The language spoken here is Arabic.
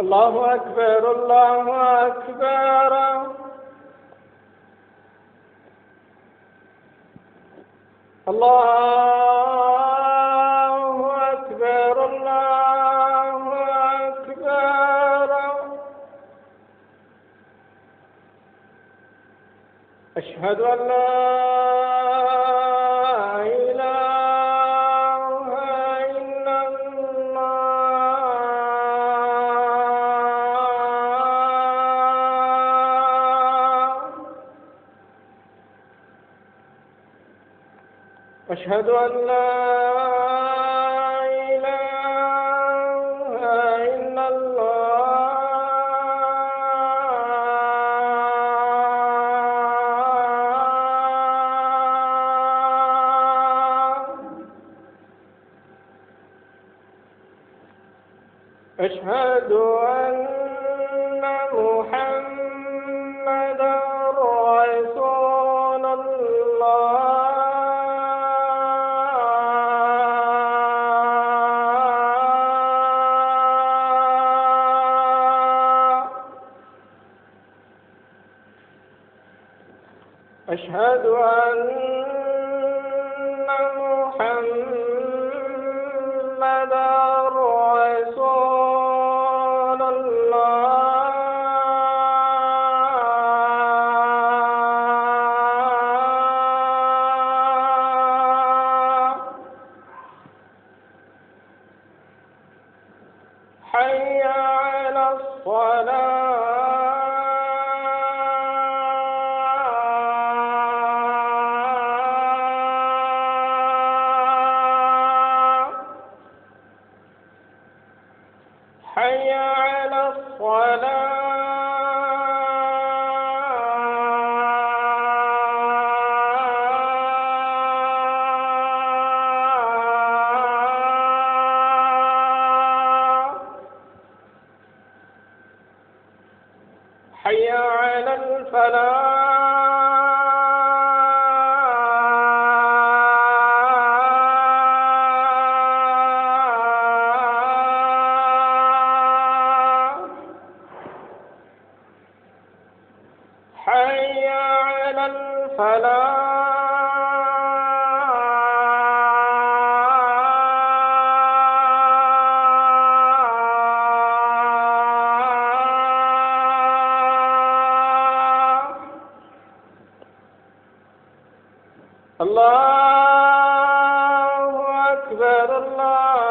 الله أكبر الله أكبر. الله أكبر الله أكبر. أشهد أن لا إله إلا الله. أشهد أن لا إله إلا الله. أشهد أن محمدا رسول الله. أشهد أن محمدا رسول الله. حي على الصلاة. حي على الصلاة. حي على الفلاح. حي على الفلاح. الله أكبر الله